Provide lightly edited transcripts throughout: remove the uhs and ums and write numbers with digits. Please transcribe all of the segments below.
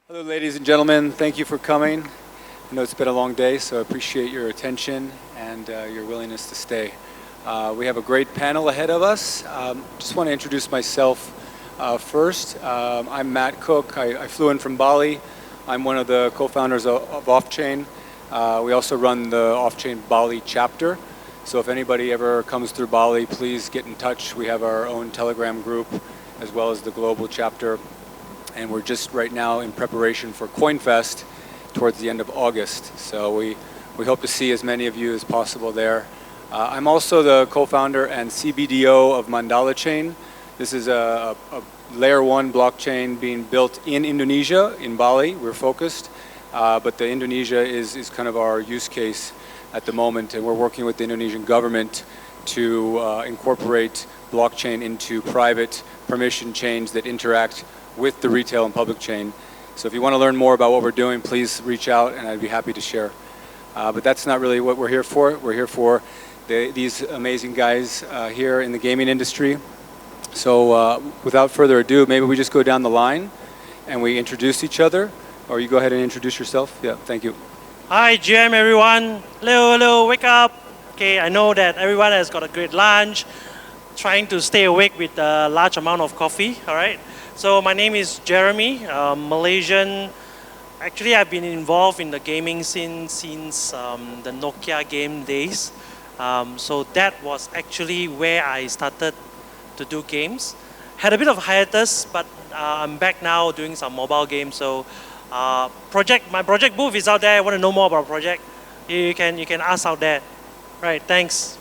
Hello, ladies and gentlemen. Thank you for coming. I know it's been a long day, so I appreciate your attention and your willingness to stay. We have a great panel ahead of us. Just want to introduce myself first. I'm Matt Cook. I flew in from Bali. I'm one of the co-founders of OffChain. We also run the OffChain Bali chapter. So if anybody ever comes through Bali, please get in touch. We have our own Telegram group as well as the global chapter. And we're just right now in preparation for CoinFest towards the end of August. So we hope to see as many of you as possible there. I'm also the co-founder and CBDO of Mandala Chain. This is a layer 1 blockchain being built in Indonesia, in Bali. We're focused, but the Indonesia is kind of our use case at the moment, and we're working with the Indonesian government to incorporate blockchain into private permission chains that interact with the retail and public chain. So if you want to learn more about what we're doing, please reach out and I'd be happy to share. But that's not really what we're here for. We're here for these amazing guys here in the gaming industry. So without further ado, maybe we just go down the line and we introduce each other, or you go ahead and introduce yourself. Yeah, thank you. Hi, GM everyone. Hello, wake up. Okay, I know that everyone has got a great lunch, trying to stay awake with a large amount of coffee, all right? So my name is Jeremy, Malaysian. Actually, I've been involved in the gaming scene since the Nokia game days. So that was actually where I started to do games. Had a bit of hiatus, but I'm back now doing some mobile games. So my project booth is out there. Want to know more about project? You can ask out there. Right, thanks.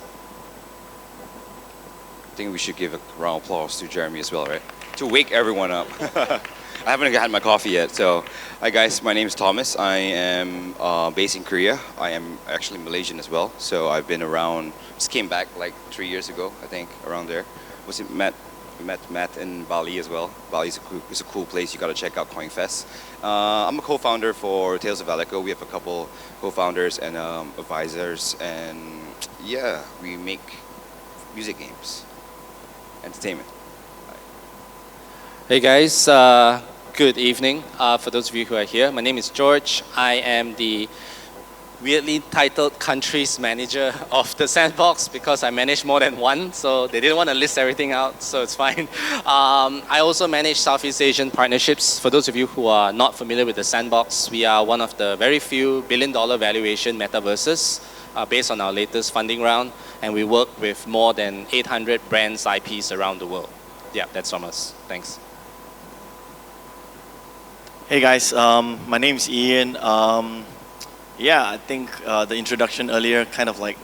I think we should give a round of applause to Jeremy as well, right? To wake everyone up. I haven't had my coffee yet. So, hi guys, my name is Thomaz. I am based in Korea. I am actually Malaysian as well. So I've been around, just came back like 3 years ago, I think, around there. Met Matt in Bali as well. Bali is a cool place. You got to check out CoinFest. I'm a co-founder for Tales of Aleko. We have a couple co-founders and advisors, and yeah, we make music games, entertainment. Hey guys, good evening. For those of you who are here, my name is George. I am the weirdly titled countries manager of the Sandbox because I manage more than one, so they didn't want to list everything out, so it's fine. I also manage Southeast Asian partnerships. For those of you who are not familiar with the Sandbox, we are one of the very few billion-dollar valuation metaverses based on our latest funding round, and we work with more than 800 brands, IPs around the world. Yeah, that's from us. Thanks. Hey guys, my name is Ian. Yeah, I think the introduction earlier kind of like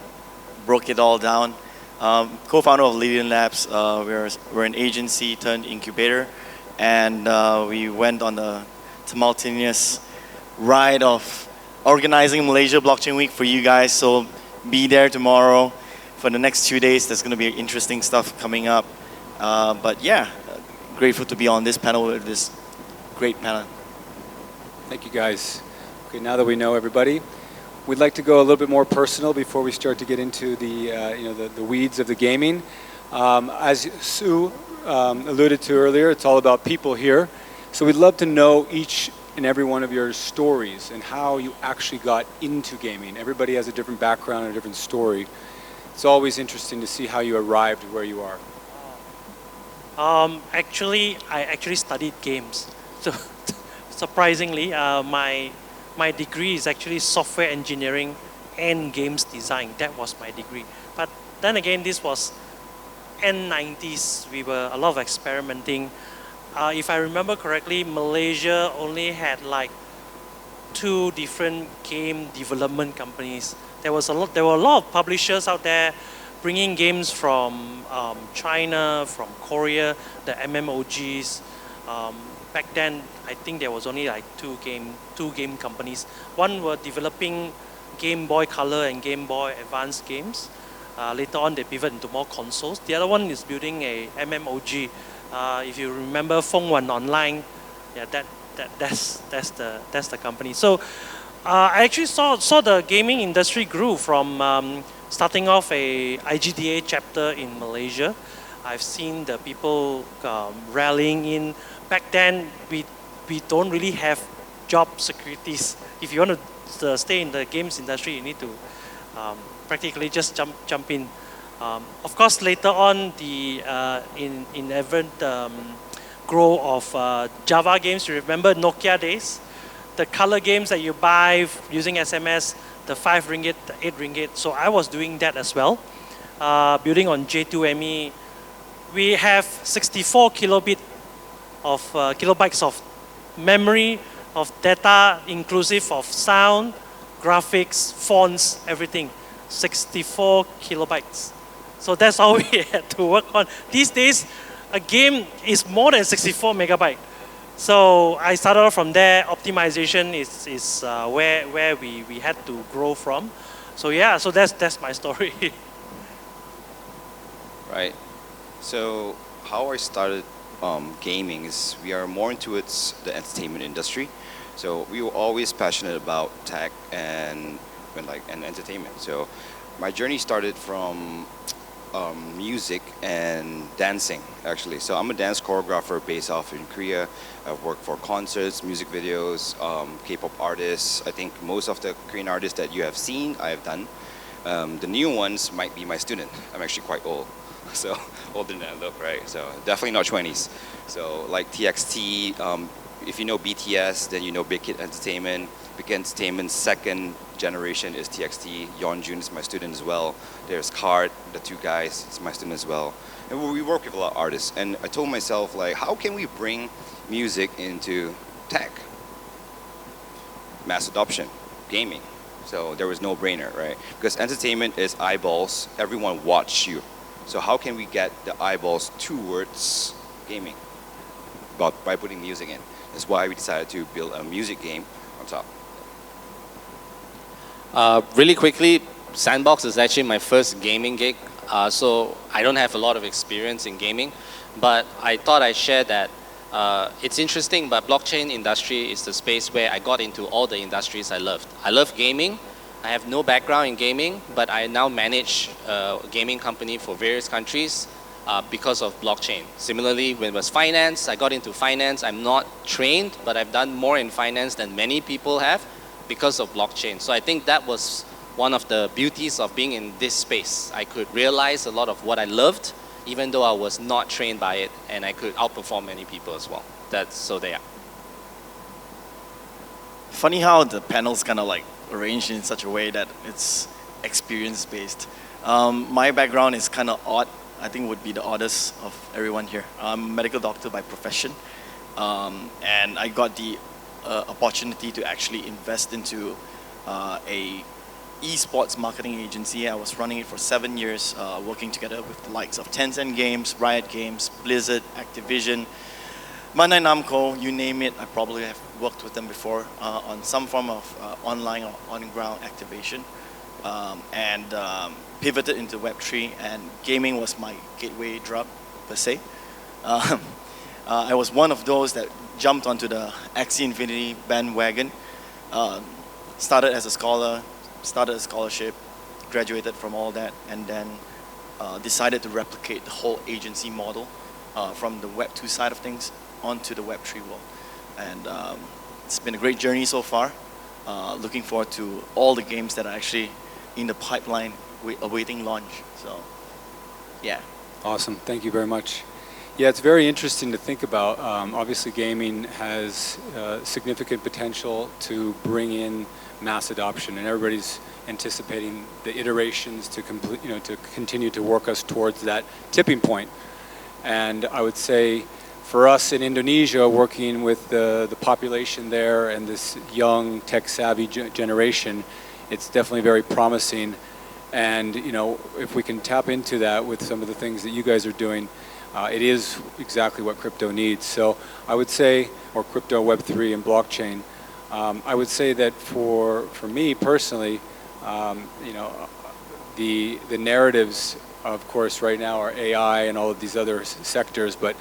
broke it all down. Co-founder of Lydian Labs, we're an agency turned incubator, and we went on the tumultuous ride of organizing Malaysia Blockchain Week for you guys. So be there tomorrow for the next 2 days. There's going to be interesting stuff coming up. But yeah, grateful to be on this panel with this great panel. Thank you, guys. Okay, now that we know everybody, we'd like to go a little bit more personal before we start to get into the weeds of the gaming. As Sue alluded to earlier, it's all about people here. So we'd love to know each and every one of your stories and how you actually got into gaming. Everybody has a different background and a different story. It's always interesting to see how you arrived where you are. Actually, I actually studied games. So surprisingly, my degree is actually software engineering and games design. That was my degree. But then again, this was N90s. We were a lot of experimenting. If I remember correctly, Malaysia only had like 2 different game development companies. There were a lot of publishers out there bringing games from China, from Korea, the MMOGs. Back then, I think there was only like two game companies. One were developing Game Boy Color and Game Boy Advance games. Later on, they pivoted into more consoles. The other one is building a MMOG. If you remember Wong Online, yeah, that's the company. So I actually saw the gaming industry grew from starting off a IGDA chapter in Malaysia. I've seen the people rallying in. Back then, we don't really have job securities. If you want to stay in the games industry, you need to practically just jump in. Of course, later on, the inherent growth of Java games. You remember Nokia days? The color games that you buy using SMS, the 5 ringgit, the 8 ringgit. So I was doing that as well. Building on J2ME, we have 64 kilobytes of memory, of data, inclusive of sound, graphics, fonts, everything. 64 kilobytes. So that's all we had to work on. These days, a game is more than 64 megabytes. So I started off from there. Optimization is where we had to grow from. So yeah, so that's my story. Right. So how I started gaming is we are more into the entertainment industry. So we were always passionate about tech and entertainment. So my journey started from music and dancing, actually. So I'm a dance choreographer based off in Korea. I've worked for concerts, music videos, K-pop artists. I think most of the Korean artists that you have seen, I have done. The new ones might be my student. I'm actually quite old, so older than I look, right? So definitely not 20s. So like TXT, if you know BTS, then you know Big Hit Entertainment. Big Entertainment's second generation is TXT. Yeonjun is my student as well. There's Card, the two guys, it's my student as well. And we work with a lot of artists. And I told myself, like, how can we bring music into tech? Mass adoption, gaming. So there was no brainer, right? Because entertainment is eyeballs. Everyone watch you. So how can we get the eyeballs towards gaming? By putting music in. That's why we decided to build a music game on top. Really quickly, Sandbox is actually my first gaming gig. So I don't have a lot of experience in gaming, but I thought I'd share that it's interesting, but blockchain industry is the space where I got into all the industries I loved. I love gaming. I have no background in gaming, but I now manage a gaming company for various countries because of blockchain. Similarly, when it was finance, I got into finance. I'm not trained, but I've done more in finance than many people have because of blockchain. So I think that was one of the beauties of being in this space. I could realize a lot of what I loved, even though I was not trained by it, and I could outperform many people as well. So there. Funny how the panel's kind of like arranged in such a way that it's experience-based. My background is kind of odd. I think would be the oddest of everyone here. I'm a medical doctor by profession, and I got the opportunity to actually invest into a esports marketing agency. I was running it for 7 years, working together with the likes of Tencent Games, Riot Games, Blizzard, Activision, Bandai Namco, you name it. I probably have worked with them before on some form of online or on-ground activation, and pivoted into Web3, and gaming was my gateway drug per se. I was one of those that jumped onto the Axie Infinity bandwagon, started as a scholar, started a scholarship, graduated from all that, and then decided to replicate the whole agency model from the Web 2 side of things onto the Web 3 world. And it's been a great journey so far. Looking forward to all the games that are actually in the pipeline awaiting launch. So, yeah. Awesome. Thank you very much. Yeah, it's very interesting to think about. Obviously, gaming has significant potential to bring in mass adoption, and everybody's anticipating the iterations to to continue to work us towards that tipping point. And I would say, for us in Indonesia, working with the population there and this young tech-savvy generation, it's definitely very promising. And if we can tap into that with some of the things that you guys are doing, it is exactly what crypto needs. So I would say, or crypto, Web3, and blockchain, I would say that for me personally, the narratives, of course, right now are AI and all of these other sectors, but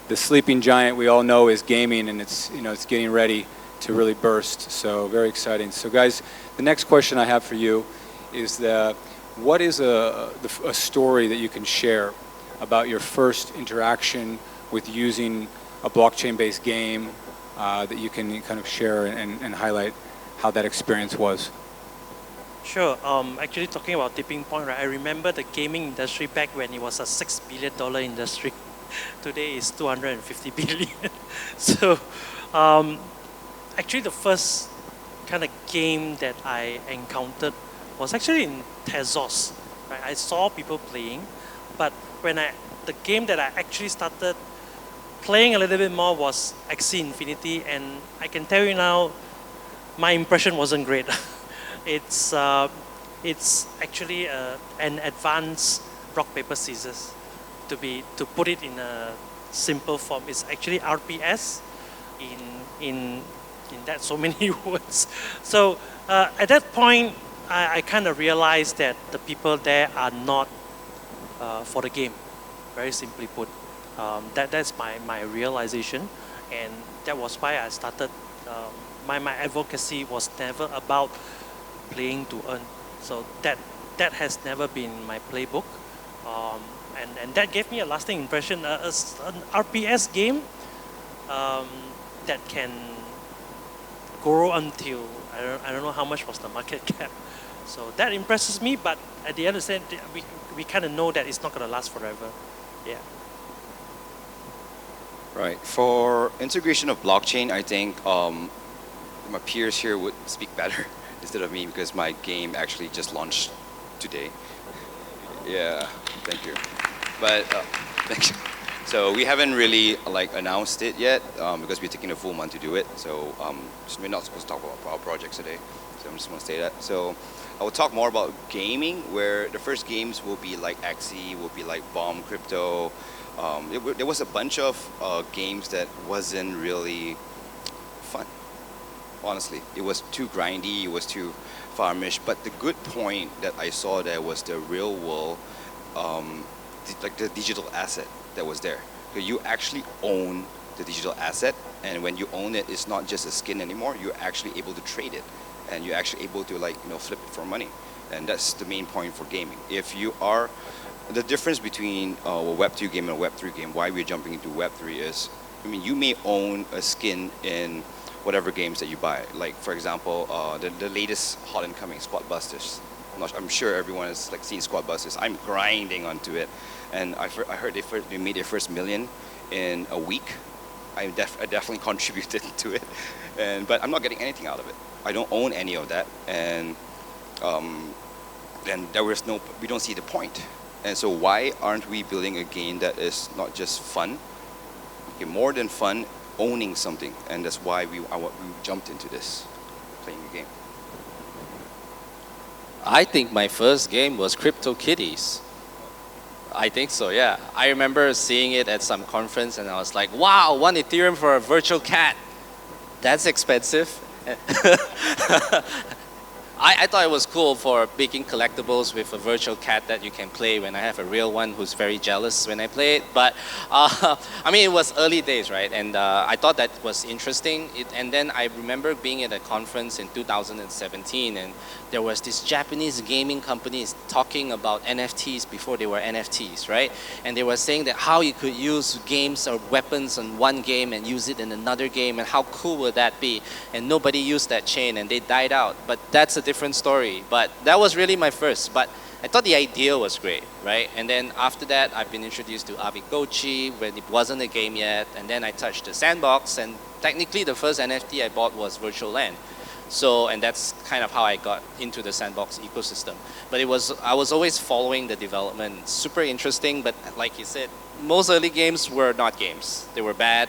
the sleeping giant we all know is gaming, and it's it's getting ready to really burst. So very exciting. So guys, the next question I have for you is what is a story that you can share about your first interaction with using a blockchain-based game, that you can kind of share and highlight how that experience was. Sure. Actually, talking about tipping point, right? I remember the gaming industry back when it was a $6 billion industry. Today is 250 billion. So, actually, the first kind of game that I encountered was actually in Tezos. Right? I saw people playing, but the game that I actually started playing a little bit more was Axie Infinity, and I can tell you now, my impression wasn't great. It's actually an advanced rock paper scissors. To put it in a simple form, it's actually RPS in that so many words. So at that point, I kind of realized that the people there are not for the game. Very simply put, that's my realization, and that was why I started. My advocacy was never about playing to earn. So that has never been my playbook, and that gave me a lasting impression. An RPS game that can grow until I don't know how much was the market cap. So that impresses me, but at the end of the day, we kind of know that it's not going to last forever. Yeah. Right. For integration of blockchain, I think my peers here would speak better instead of me because my game actually just launched today. Yeah, thank you. But thank you. So we haven't really announced it yet because we're taking a full month to do it. So we're not supposed to talk about our projects today. So I'm just going to say that. So I will talk more about gaming, where the first games will be like Axie, will be like Bomb Crypto. There was a bunch of games that wasn't really fun. Honestly, it was too grindy, it was too farmish. But the good point that I saw there was the real world, the digital asset that was there. So you actually own the digital asset, and when you own it, it's not just a skin anymore. You're actually able to trade it, and you're actually able to flip it for money. And that's the main point for gaming. If you are, the difference between a Web 2 game and a Web 3 game, why we're jumping into Web 3 is, you may own a skin in whatever games that you buy. Like, for example, the latest hot and coming, Squad Busters. I'm sure everyone has seen Squad Busters. I'm grinding onto it, and I heard they made their first million in a week. I definitely contributed to it, but I'm not getting anything out of it. I don't own any of that, and we don't see the point. And so why aren't we building a game that is not just fun, more than fun, owning something? And that's why we jumped into this, playing a game. I think my first game was Crypto Kitties. I think so, yeah. I remember seeing it at some conference and I was like, wow, 1 Ethereum for a virtual cat. That's expensive. I thought it was cool for making collectibles with a virtual cat that you can play when I have a real one who's very jealous when I play it. But it was early days, right? And I thought that was interesting. And then I remember being at a conference in 2017, and there was this Japanese gaming companies talking about NFTs before they were NFTs, right? And they were saying that how you could use games or weapons in one game and use it in another game, and how cool would that be? And nobody used that chain, and they died out. But that's a different story. But that was really my first. But I thought the idea was great, right? And then after that, I've been introduced to Avikochi when it wasn't a game yet. And then I touched the Sandbox, and technically the first NFT I bought was Virtual Land. So, and that's kind of how I got into the Sandbox ecosystem. But I was always following the development. Super interesting, but like you said, most early games were not games. They were bad.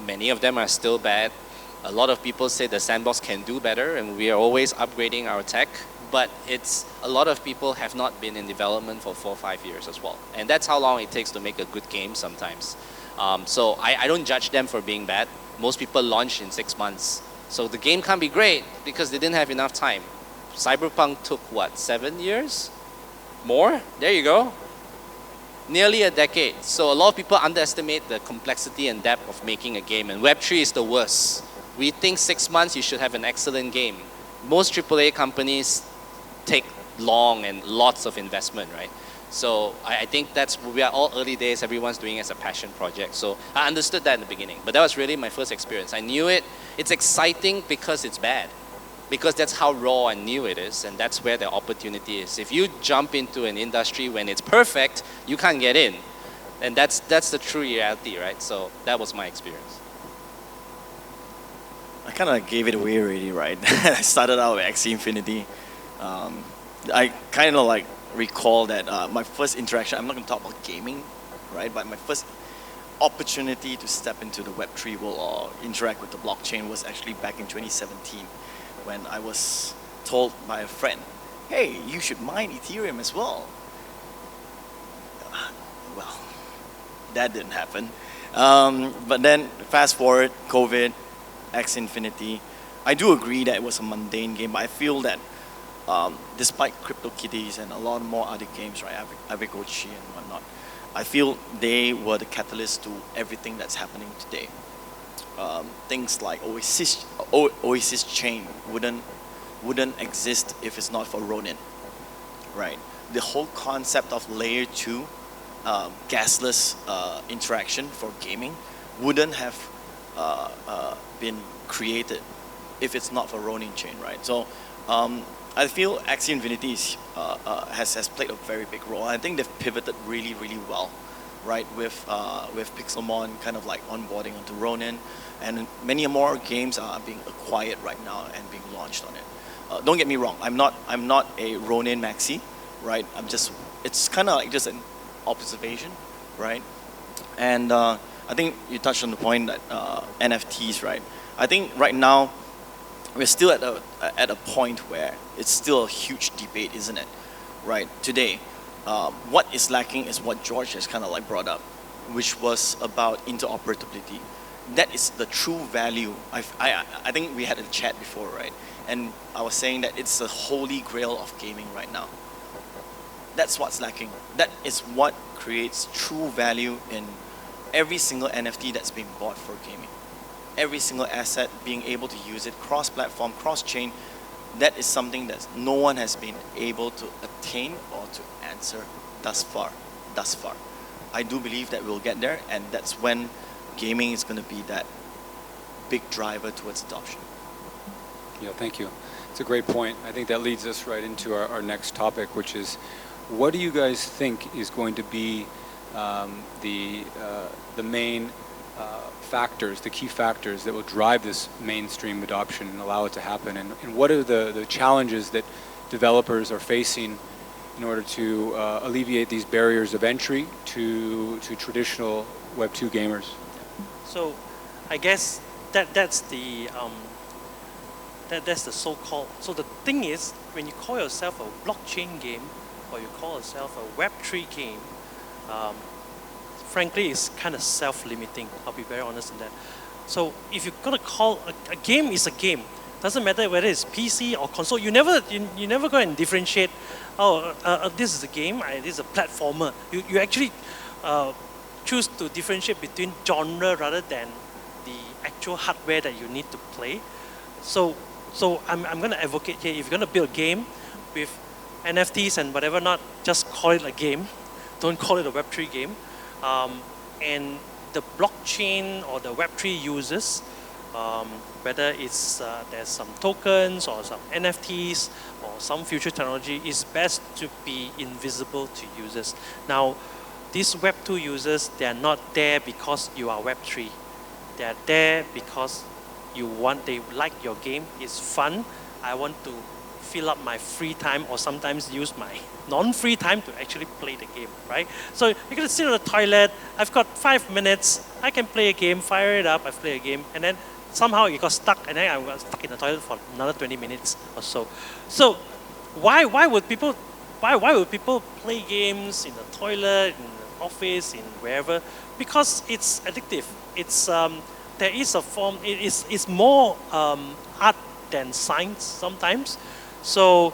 Many of them are still bad. A lot of people say the Sandbox can do better, and we are always upgrading our tech. But a lot of people have not been in development for 4 or 5 years as well. And that's how long it takes to make a good game sometimes. So I don't judge them for being bad. Most people launch in 6 months. So the game can't be great because they didn't have enough time. Cyberpunk took, 7 years? More? There you go. Nearly a decade. So a lot of people underestimate the complexity and depth of making a game. And Web3 is the worst. We think 6 months you should have an excellent game. Most AAA companies take long and lots of investment, right? So I think we are all early days, everyone's doing it as a passion project. So I understood that in the beginning, but that was really my first experience. I knew it. It's exciting because it's bad, because that's how raw and new it is, and that's where the opportunity is. If you jump into an industry when it's perfect, you can't get in. And that's the true reality, right? So that was my experience. I kind of gave it away already, right? I started out with Axie Infinity. I kind of like recall that my first interaction, I'm not going to talk about gaming, right? But my first opportunity to step into the Web3 world or interact with the blockchain was actually back in 2017 when I was told by a friend, hey, you should mine Ethereum as well. Well, that didn't happen. But then fast forward, COVID, Axie Infinity. I do agree that it was a mundane game, but I feel that despite CryptoKitties and a lot more other games, right, Aleko and whatnot, I feel they were the catalyst to everything that's happening today. Things like Oasis Chain wouldn't exist if it's not for Ronin, right? The whole concept of layer 2 gasless interaction for gaming wouldn't have been created if it's not for Ronin Chain, right? So I feel Axie Infinity has played a very big role. I think they've pivoted really, really well, right? With Pixelmon kind of like onboarding onto Ronin, and many more games are being acquired right now and being launched on it. Don't get me wrong, I'm not a Ronin maxi, right? It's kind of like just an observation, right? And I think you touched on the point that NFTs, right? I think right now we're still at a point where it's still a huge debate, isn't it? Right, today, what is lacking is what George has kind of like brought up, which was about interoperability. That is the true value. I think we had a chat before, right? And I was saying that it's the holy grail of gaming right now. That's what's lacking. That is what creates true value in every single NFT that's being bought for gaming. Every single asset, being able to use it cross-platform, cross-chain, that is something that no one has been able to attain or to answer thus far. I do believe that we'll get there, and that's when gaming is going to be that big driver towards adoption. Yeah, thank you. It's a great point. I think that leads us right into our next topic, which is, what do you guys think is going to be the main factors, the key factors that will drive this mainstream adoption and allow it to happen? And what are the challenges that developers are facing in order to alleviate these barriers of entry to traditional Web 2 gamers? So I guess that's the so-called. So the thing is, when you call yourself a blockchain game or you call yourself a Web3 game, frankly, it's kind of self-limiting. I'll be very honest in that. So if you're gonna call a game is a game, doesn't matter whether it's PC or console. You never go and differentiate. This is a game. This is a platformer. You actually choose to differentiate between genre rather than the actual hardware that you need to play. So I'm gonna advocate here. If you're gonna build a game with NFTs and whatever not, just call it a game. Don't call it a Web3 game. And the blockchain or the Web3 users, whether it's there's some tokens or some NFTs or some future technology, is best to be invisible to users. Now, these Web2 users, they are not there because you are Web3. They are there because they like your game, it's fun. I want to fill up my free time or sometimes use my non-free time to actually play the game, right? So you're gonna sit on the toilet, I've got 5 minutes, I can play a game, fire it up, I play a game, and then somehow it got stuck, and then I got stuck in the toilet for another 20 minutes or so. So why would people play games in the toilet, in the office, in wherever? Because it's addictive. It's there is a form. It's more art than science sometimes. So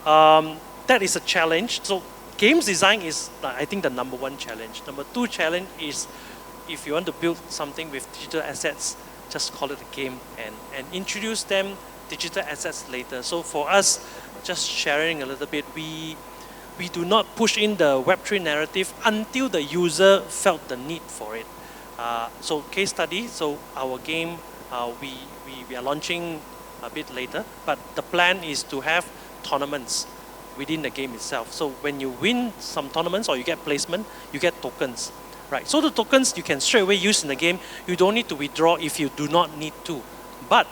that is a challenge. So games design is, I think, the number one challenge. Number two challenge is, if you want to build something with digital assets, just call it a game and introduce them digital assets later. So for us, just sharing a little bit, we we do not push in the Web3 narrative until the user felt the need for it. So case study, so our game, we are launching a bit later, but the plan is to have tournaments within the game itself. So when you win some tournaments or you get placement, you get tokens, right? So the tokens you can straight away use in the game. You don't need to withdraw if you do not need to. But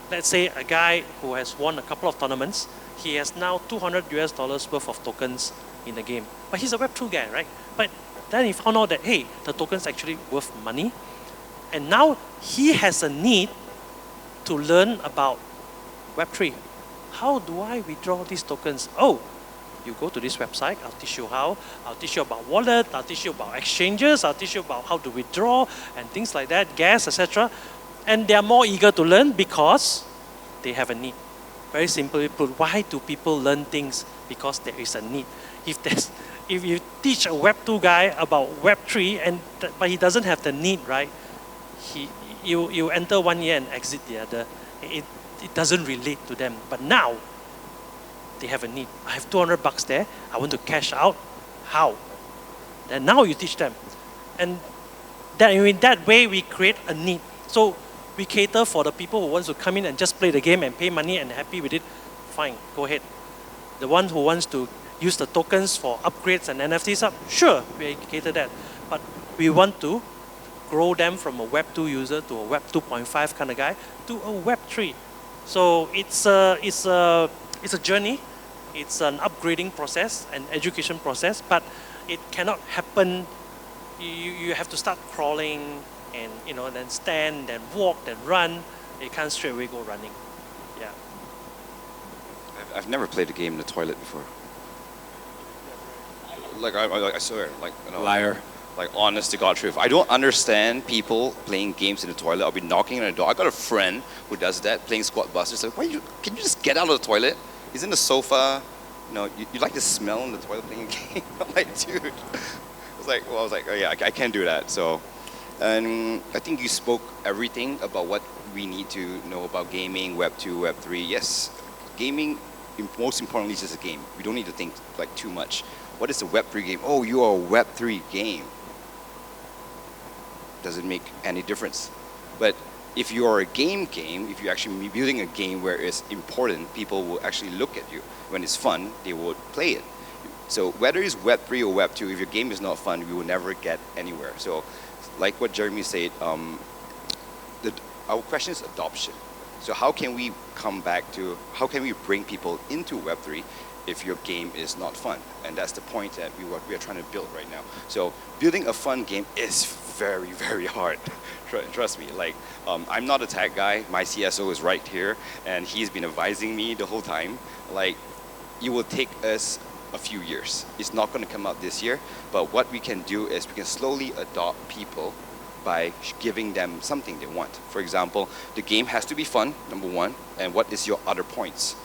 let's say a guy who has won a couple of tournaments, he has now $200 worth of tokens in the game. But he's a Web2 guy, right? But then he found out that, hey, the token's actually worth money. And now he has a need to learn about Web3. How do I withdraw these tokens? Oh, you go to this website, I'll teach you how. I'll teach you about wallet, I'll teach you about exchanges, I'll teach you about how to withdraw and things like that, gas, etc. And they are more eager to learn because they have a need. Very simply put, why do people learn things? Because there is a need. If you teach a Web 2 guy about Web 3, but he doesn't have the need, right? You enter one year and exit the other. It doesn't relate to them. But now, they have a need. I have $200 there. I want to cash out. How? Then now you teach them. And in that way, we create a need. So we cater for the people who want to come in and just play the game and pay money and happy with it. Fine, go ahead. The one who wants to use the tokens for upgrades and NFTs up, sure, we cater that. But we want to grow them from a Web 2 user to a Web 2.5 kind of guy to a Web 3. So it's a journey. It's an upgrading process, an education process, but it cannot happen. You have to start crawling and then stand, then walk, then run. You can't straight away go running. Yeah. I've never played a game in the toilet before. Like I swear, like Liar. Like honest to God truth. I don't understand people playing games in the toilet. I'll be knocking on the door. I got a friend who does that, playing squat busters. Like, can you just get out of the toilet? He's in the sofa. You like the smell in the toilet playing a game. I'm like, dude. I was like, oh yeah, I can't do that. So, and I think you spoke everything about what we need to know about gaming, Web 2, Web 3. Yes, gaming, most importantly, is just a game. We don't need to think like too much. What is a Web 3 game? Oh, you are a Web 3 game. Doesn't make any difference. But if you are a game, if you're actually building a game where it's important, people will actually look at you. When it's fun, they will play it. So whether it's Web 3 or Web 2, if your game is not fun, we will never get anywhere. So like what Jeremy said, our question is adoption. So how can we how can we bring people into Web 3 if your game is not fun? And that's the point that we are trying to build right now. So building a fun game is very, very hard. Trust me. Like, I'm not a tech guy. My CSO is right here, and he's been advising me the whole time. Like, it will take us a few years. It's not going to come out this year, but what we can do is we can slowly adopt people by giving them something they want. For example, the game has to be fun, number one, and what is your other points?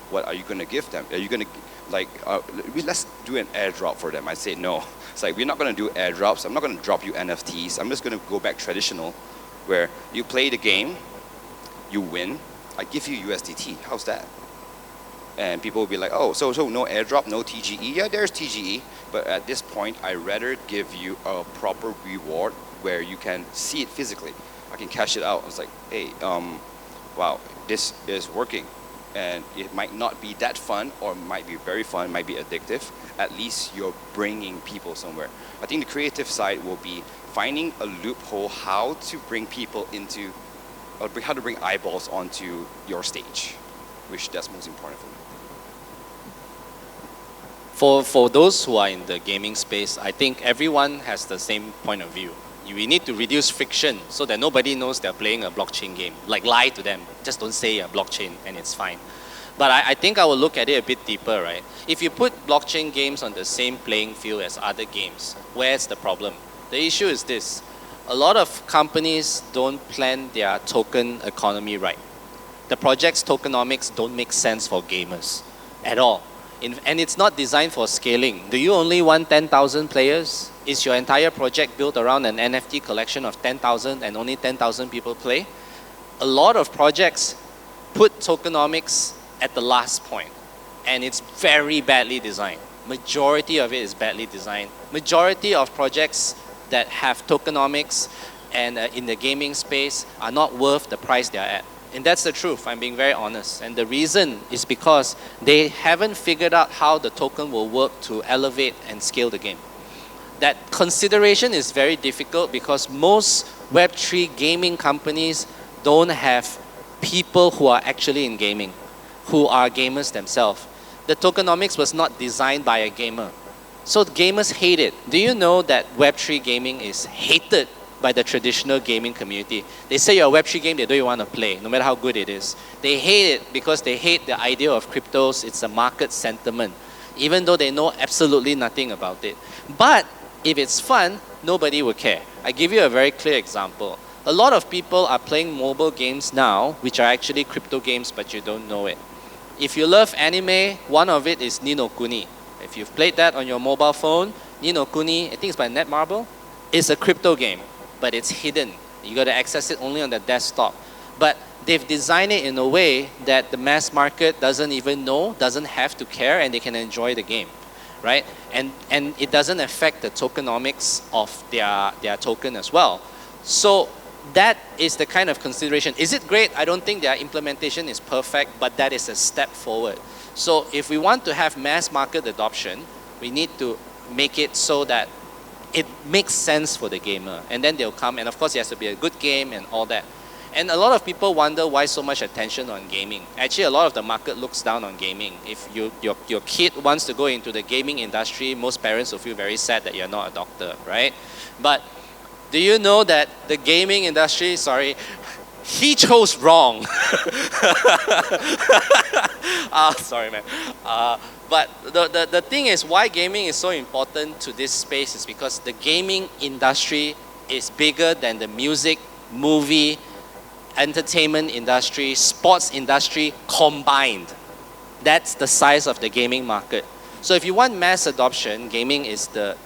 What are you going to give them? Are you going to, like, let's do an airdrop for them. I say no. It's like, we're not going to do airdrops. I'm not going to drop you NFTs. I'm just going to go back traditional, where you play the game, you win, I give you USDT. How's that? And people will be like, oh, so no airdrop, no TGE. Yeah, there's TGE, but at this point, I'd rather give you a proper reward where you can see it physically. I can cash it out. It's like, hey, wow, this is working. And it might not be that fun, or might be very fun, might be addictive. At least you're bringing people somewhere. I think the creative side will be finding a loophole how to bring people into, or how to bring eyeballs onto your stage, which that's most important for me. For those who are in the gaming space, I think everyone has the same point of view. We need to reduce friction so that nobody knows they're playing a blockchain game. Like, lie to them. Just don't say a blockchain and it's fine. But I think I will look at it a bit deeper, right? If you put blockchain games on the same playing field as other games, where's the problem? The issue is this. A lot of companies don't plan their token economy right. The project's tokenomics don't make sense for gamers at all. And it's not designed for scaling. Do you only want 10,000 players? Is your entire project built around an NFT collection of 10,000 and only 10,000 people play? A lot of projects put tokenomics at the last point, and it's very badly designed. majority of it is badly designed. Majority of projects that have tokenomics and in the gaming space are not worth the price they are at. And that's the truth, I'm being very honest. And the reason is because they haven't figured out how the token will work to elevate and scale the game. That consideration is very difficult because most Web3 gaming companies don't have people who are actually in gaming, who are gamers themselves. The tokenomics was not designed by a gamer. So gamers hate it. Do you know that Web3 gaming is hated by the traditional gaming community? They say you're a Web3 game, they don't even want to play, no matter how good it is. They hate it because they hate the idea of cryptos. It's a market sentiment, even though they know absolutely nothing about it. But if it's fun, nobody will care. I give you a very clear example. A lot of people are playing mobile games now, which are actually crypto games, but you don't know it. If you love anime, one of it is Ni no Kuni. If you've played that on your mobile phone, Ni no Kuni, I think it's by Netmarble, is a crypto game, but it's hidden. You got to access it only on the desktop. But they've designed it in a way that the mass market doesn't even know, doesn't have to care, and they can enjoy the game, right? And it doesn't affect the tokenomics of their token as well. So that is the kind of consideration. Is it great? I don't think their implementation is perfect, but that is a step forward. So if we want to have mass market adoption, we need to make it so that it makes sense for the gamer. And then they'll come, and of course it has to be a good game and all that. And a lot of people wonder why so much attention on gaming. Actually, a lot of the market looks down on gaming. If your kid wants to go into the gaming industry, most parents will feel very sad that you're not a doctor, right? But do you know that the gaming industry, he chose wrong. Sorry, man. But the thing is, why gaming is so important to this space is because the gaming industry is bigger than the music, movie, entertainment industry, sports industry combined. That's the size of the gaming market. So if you want mass adoption, gaming is the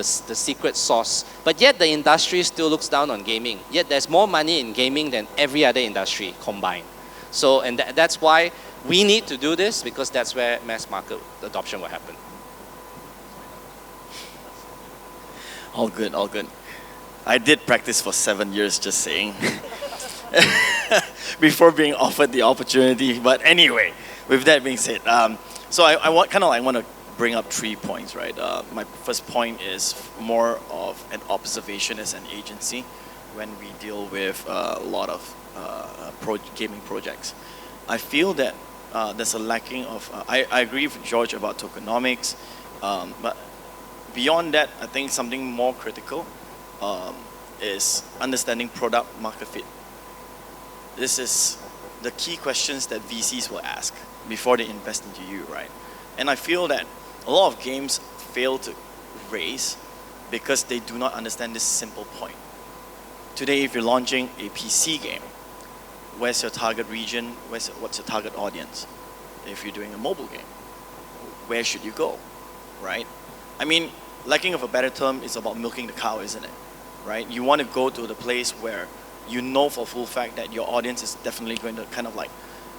secret sauce. But yet the industry still looks down on gaming. Yet there's more money in gaming than every other industry combined. So, and that's why we need to do this, because that's where mass market adoption will happen. All good, all good. I did practice for 7 years, just saying, before being offered the opportunity. But anyway, with that being said, so I want to bring up 3 points, right? My first point is more of an observation as an agency when we deal with a lot of gaming projects. I feel that there's a lacking of, I agree with George about tokenomics, but beyond that, I think something more critical is understanding product market fit. This is the key questions that VCs will ask before they invest into you, right? And I feel that a lot of games fail to raise because they do not understand this simple point. Today, if you're launching a PC game, where's your target region? What's your target audience? If you're doing a mobile game, where should you go, right? I mean, lacking of a better term, is about milking the cow, isn't it? Right? You want to go to the place where you know for full fact that your audience is definitely going to kind of like,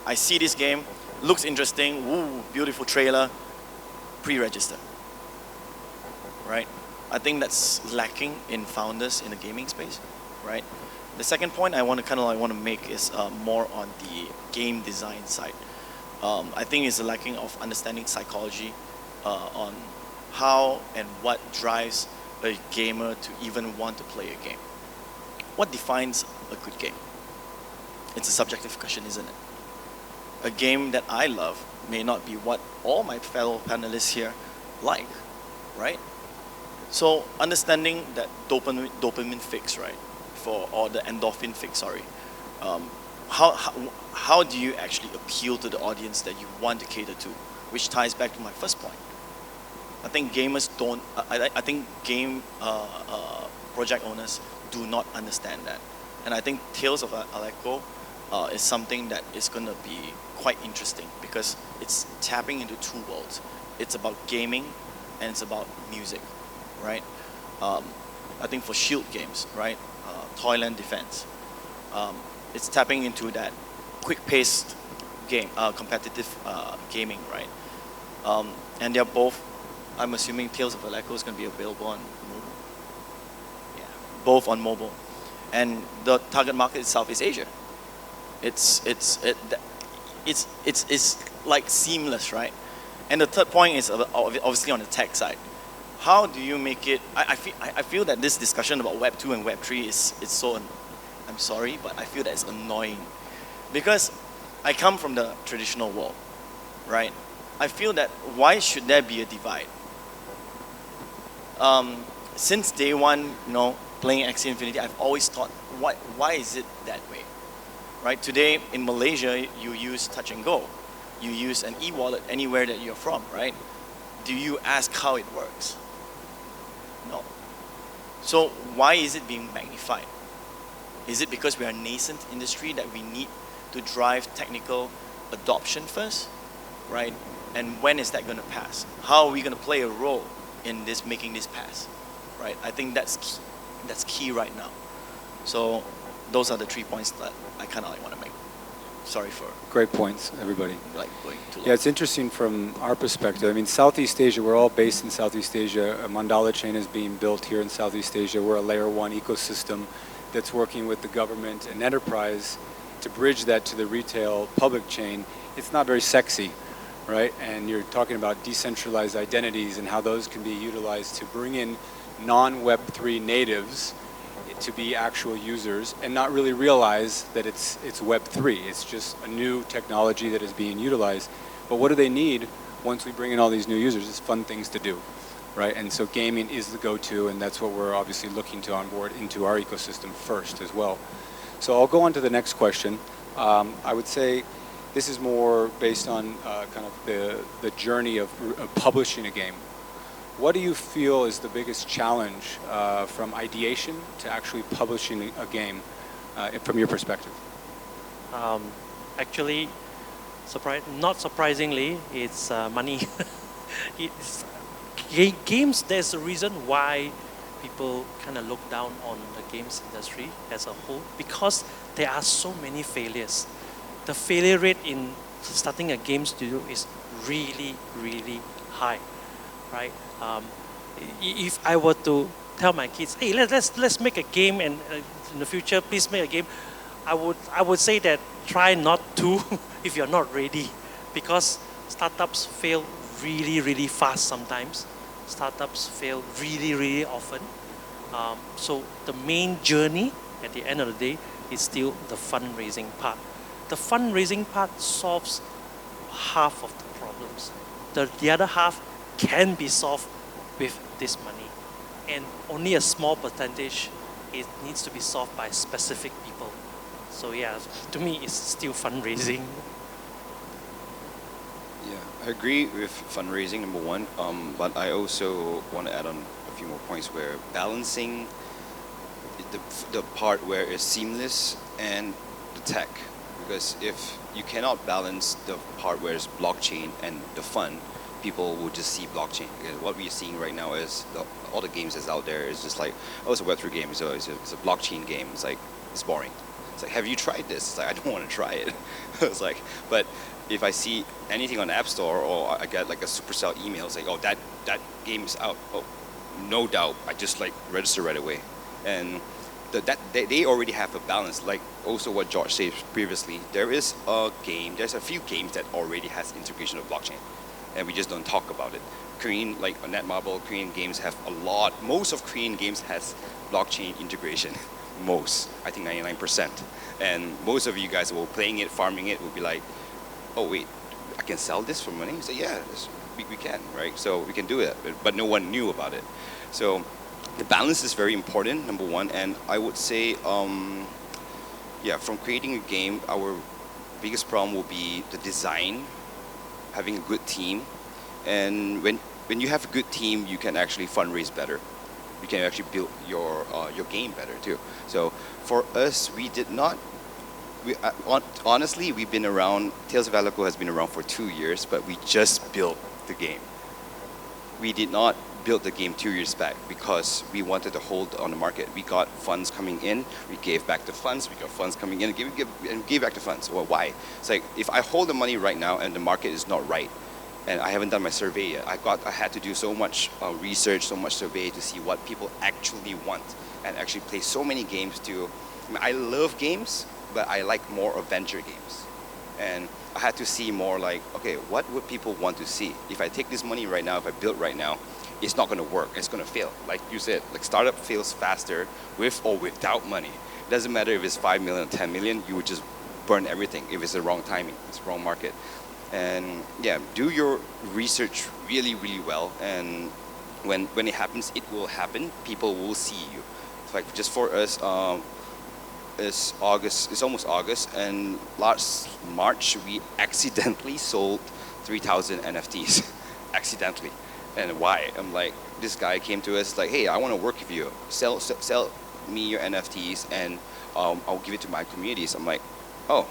I see this game, looks interesting, woo, beautiful trailer, pre-register, right? I think that's lacking in founders in the gaming space, right? The second point I want to make is more on the game design side. I think it's a lacking of understanding psychology on how and what drives a gamer to even want to play a game. What defines a good game? It's a subjective question, isn't it? A game that I love may not be what all my fellow panelists here like, right? So understanding that dopamine fix, right? Or the endorphin fix, sorry. How do you actually appeal to the audience that you want to cater to? Which ties back to my first point. I think gamers don't, I think game project owners do not understand that. And I think Tales of Aleko is something that is going to be quite interesting because it's tapping into two worlds. It's about gaming and it's about music, right? I think for Shield games, right? Toyland Defense, it's tapping into that quick-paced game, competitive gaming, right? And they're both I'm assuming Tales of Aleko is going to be available on mobile. Yeah, both on mobile, and the target market itself is Asia. It's like seamless, right? And the third point is obviously on the tech side. How do you make it? I feel that this discussion about Web 2 and Web 3 is so. I'm sorry, but I feel that it's annoying, because I come from the traditional world, right? I feel that why should there be a divide? Since day one, playing Axie Infinity, I've always thought, why is it that way? Right? Today in Malaysia, you use touch and go. You use an e-wallet anywhere that you're from, right? Do you ask how it works? No. So why is it being magnified? Is it because we are a nascent industry that we need to drive technical adoption first, right? And when is that going to pass? How are we going to play a role in this, making this pass, right? I think that's key right now. So those are the 3 points that I kind of want to make. Sorry for Great points, everybody. going too long. Yeah, it's interesting from our perspective. I mean, Southeast Asia, we're all based in Southeast Asia. A Mandala chain is being built here in Southeast Asia. We're a layer 1 ecosystem that's working with the government and enterprise to bridge that to the retail public chain. It's not very sexy, right? And you're talking about decentralized identities and how those can be utilized to bring in non-Web3 natives to be actual users and not really realize that it's Web3. It's just a new technology that is being utilized. But what do they need once we bring in all these new users? It's fun things to do, right? And so gaming is the go-to, and that's what we're obviously looking to onboard into our ecosystem first as well. So I'll go on to the next question. I would say this is more based on kind of the journey of publishing a game. What do you feel is the biggest challenge from ideation to actually publishing a game from your perspective? Actually, not surprisingly, it's money. It's games. There's a reason why people kind of look down on the games industry as a whole, because there are so many failures. The failure rate in starting a game studio is really, really high, right? If I were to tell my kids, hey, let's make a game, and in the future, please make a game, I would say that try not to if you're not ready, because startups fail really, really fast sometimes. Startups fail really, really often. So the main journey at the end of the day is still the fundraising part. The fundraising part solves half of the problems. The other half can be solved with this money, and only a small percentage it needs to be solved by specific people. So yeah, to me it's still fundraising. Yeah, I agree with fundraising, number one, but I also want to add on a few more points where balancing the part where it's seamless and the tech, because if you cannot balance the part where it's blockchain and the fun, people will just see blockchain. Because what we're seeing right now is all the games that's out there is just like, oh, it's a Web3 game, so it's a blockchain game. It's like, it's boring. It's like, have you tried this? It's like, I don't want to try it. It's like, but if I see anything on the App Store, or I get like a Supercell email saying, oh, that game is out, oh, no doubt, I just like register right away. And they already have a balance, like also what George said previously. There's a few games that already has integration of blockchain, and we just don't talk about it. Korean, like Netmarble, Korean games have a lot. Most of Korean games has blockchain integration. Most, I think 99%. And most of you guys who are playing it, farming it, will be like, oh wait, I can sell this for money? So yeah, we can, right? So we can do it, but no one knew about it. So the balance is very important, number one. And I would say, yeah, from creating a game, our biggest problem will be the design, having a good team. And when you have a good team, you can actually fundraise better. You can actually build your game better too. So for us, we did not. Honestly, we've been around. Tales of Aleko has been around for 2 years, but we just built the game. We did not build the game 2 years back because we wanted to hold on the market. We got funds coming in, we gave back the funds. We got funds coming in and gave back the funds. Well, why? It's like if I hold the money right now and the market is not right, And I haven't done my survey yet. I had to do so much research, so much survey to see what people actually want, and actually play so many games too. I mean, I love games, but I like more adventure games. And I had to see more like, okay, what would people want to see? If I take this money right now, if I build right now, it's not going to work. It's going to fail. Like you said, like startup fails faster with or without money. It doesn't matter if it's 5 million or 10 million, you would just burn everything if it's the wrong timing, it's the wrong market. And yeah, do your research really, really well. And when it happens, it will happen. People will see you. It's like just for us, it's August. It's almost August, and last March we accidentally sold 3,000 NFTs, accidentally. And why? I'm like, this guy came to us like, hey, I want to work with you. Sell me your NFTs, and I'll give it to my communities. I'm like, oh,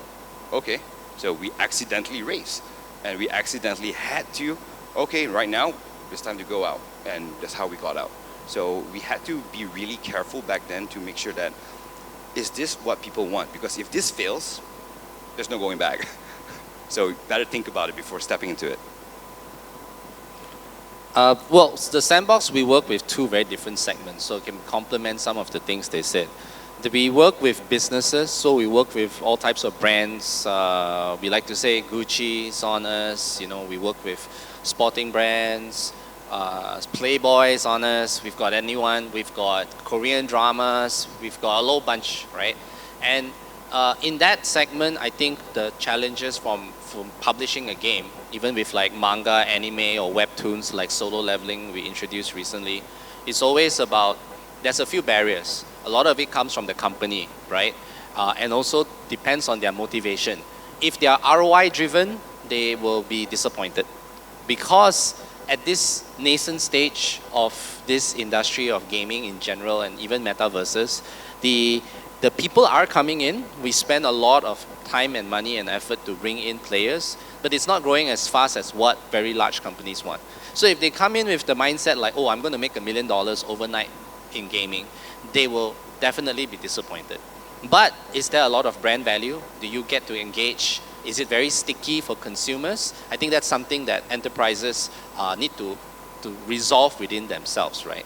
okay. So we accidentally raised, and we accidentally had to, okay, right now it's time to go out, and that's how we got out. So we had to be really careful back then to make sure that, is this what people want? Because if this fails, there's no going back. So better think about it before stepping into it. Well, the Sandbox, we work with two very different segments, so it can complement some of the things they said. We work with businesses, so we work with all types of brands. We like to say Gucci's on us, you know, we work with sporting brands, Playboy's on us, we've got anyone, we've got Korean dramas, we've got a whole bunch, right? And in that segment, I think the challenges from publishing a game, even with like manga, anime, or webtoons like Solo Leveling we introduced recently, it's always about, there's a few barriers. A lot of it comes from the company, right? And also depends on their motivation. If they are ROI driven, they will be disappointed. Because at this nascent stage of this industry of gaming in general, and even metaverses, the people are coming in. We spend a lot of time and money and effort to bring in players, but it's not growing as fast as what very large companies want. So if they come in with the mindset like, oh, I'm going to make $1 million overnight in gaming, they will definitely be disappointed. But is there a lot of brand value? Do you get to engage? Is it very sticky for consumers? I think that's something that enterprises need to resolve within themselves, right?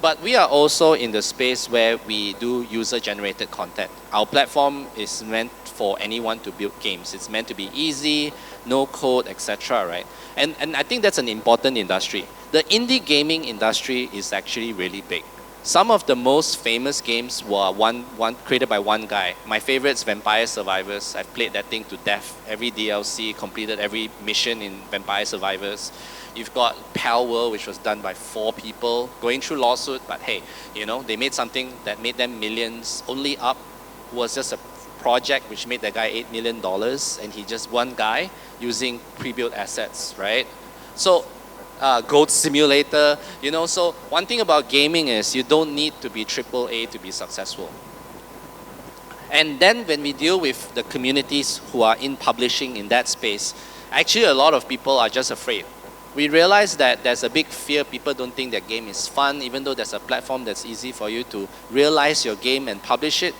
But we are also in the space where we do user-generated content. Our platform is meant for anyone to build games. It's meant to be easy, no code, etc., right? And I think that's an important industry. The indie gaming industry is actually really big. Some of the most famous games were created by one guy. My favorite's Vampire Survivors. I've played that thing to death. Every DLC, completed every mission in Vampire Survivors. You've got Pal World, which was done by 4 people, going through lawsuit, but hey, you know, they made something that made them millions. Only Up was just a project which made that guy $8 million, and he just one guy using pre-built assets, right? So, Goat Simulator, you know, so one thing about gaming is you don't need to be AAA to be successful. And then when we deal with the communities who are in publishing in that space, actually a lot of people are just afraid. We realize that there's a big fear. People don't think their game is fun, even though there's a platform that's easy for you to realize your game and publish it.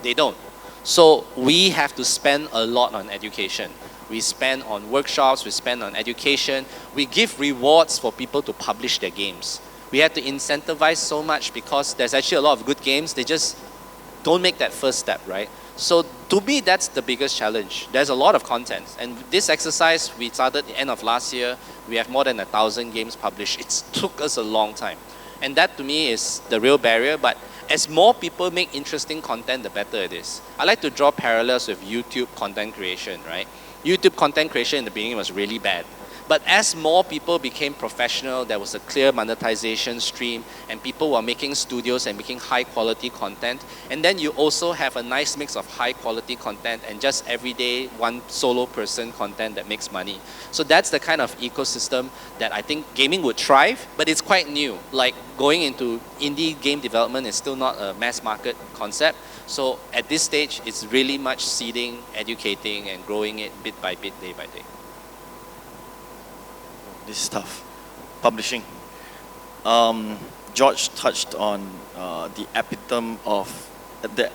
They don't. So we have to spend a lot on education. We spend on workshops, we spend on education. We give rewards for people to publish their games. We have to incentivize so much because there's actually a lot of good games. They just don't make that first step, right? So to me, that's the biggest challenge. There's a lot of content. And this exercise, we started at the end of last year. We have more than 1,000 games published. It took us a long time. And that to me is the real barrier. But as more people make interesting content, the better it is. I like to draw parallels with YouTube content creation, right? YouTube content creation in the beginning was really bad. But as more people became professional, there was a clear monetization stream, and people were making studios and making high quality content. And then you also have a nice mix of high quality content and just everyday one solo person content that makes money. So that's the kind of ecosystem that I think gaming would thrive, but it's quite new. Like going into indie game development is still not a mass market concept. So at this stage, it's really much seeding, educating, and growing it bit by bit, day by day. This is tough. Publishing. George touched on the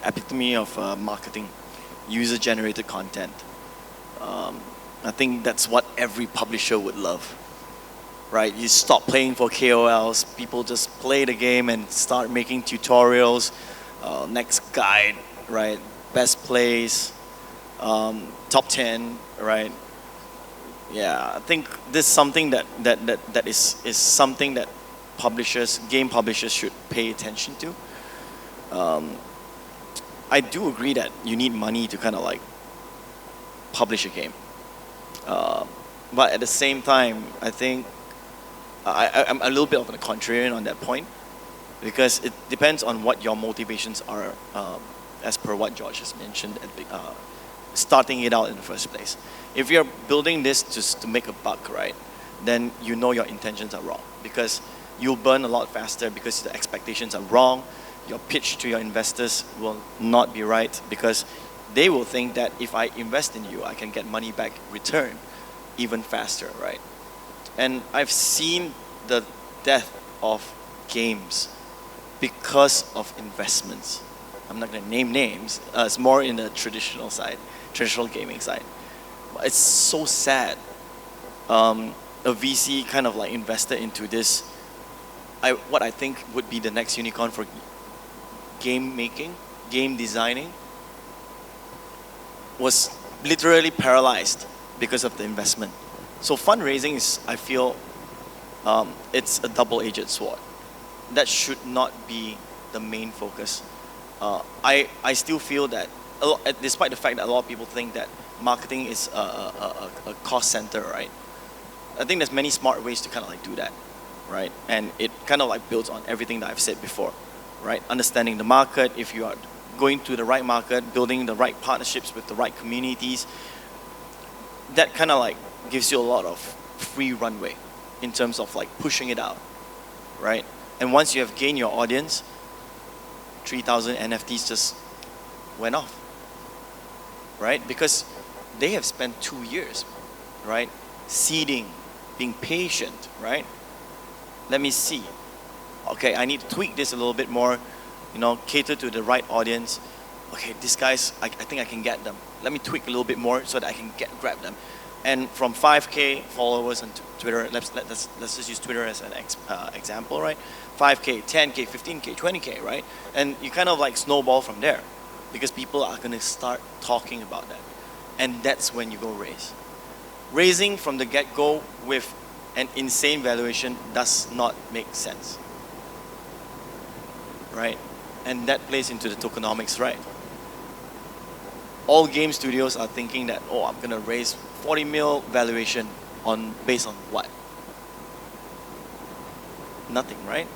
epitome of marketing, user-generated content. I think that's what every publisher would love. right? You stop playing for KOLs. People just play the game and start making tutorials, next guide, right? Best plays, top 10, right? Yeah, I think this is something that is something that game publishers should pay attention to. I do agree that you need money to kind of like publish a game. But at the same time, I think I'm a little bit of a contrarian on that point, because it depends on what your motivations are, as per what George has mentioned at the, starting it out in the first place. If you're building this just to make a buck, right, then you know your intentions are wrong, because you'll burn a lot faster because the expectations are wrong. Your pitch to your investors will not be right, because they will think that if I invest in you, I can get money back return even faster, right? And I've seen the death of games because of investments. I'm not going to name names. It's more in the traditional gaming side. It's so sad. A VC kind of like invested into this, what I think would be the next unicorn for game making, game designing, was literally paralyzed because of the investment. So fundraising is, I feel, it's a double-edged sword. That should not be the main focus. I still feel that, despite the fact that a lot of people think that marketing is a cost center, right? I think there's many smart ways to kind of like do that, right? And it kind of like builds on everything that I've said before, right? Understanding the market, if you are going to the right market, building the right partnerships with the right communities, that kind of like gives you a lot of free runway in terms of like pushing it out, right? And once you have gained your audience, 3,000 NFTs just went off, right? Because they have spent 2 years, right? Seeding, being patient, right? Let me see. Okay, I need to tweak this a little bit more, cater to the right audience. Okay, these guys, I think I can get them. Let me tweak a little bit more so that I can grab them. And from 5K followers on Twitter, let's just use Twitter as an example, right? 5K, 10K, 15K, 20K, right? And you kind of like snowball from there, because people are going to start talking about that. And that's when you go raise. Raising from the get-go with an insane valuation does not make sense, right? And that plays into the tokenomics, right? All game studios are thinking that, oh, I'm gonna raise 40 mil valuation based on what? Nothing, right?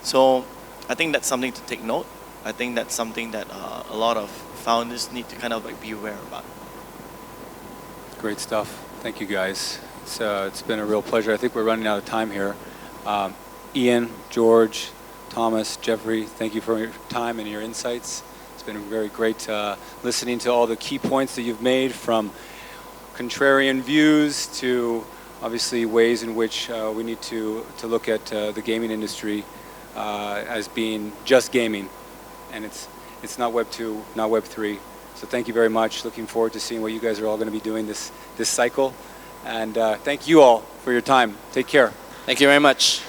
So I think that's something to take note. I think that's something that a lot of founders need to kind of like be aware about. Great stuff. Thank you, guys. It's been a real pleasure. I think we're running out of time here. Ian, George, Thomas, Jeffrey, thank you for your time and your insights. It's been very great listening to all the key points that you've made, from contrarian views to obviously ways in which we need to look at the gaming industry as being just gaming, and it's not Web 2, not Web 3. So thank you very much. Looking forward to seeing what you guys are all going to be doing this cycle. And thank you all for your time. Take care. Thank you very much.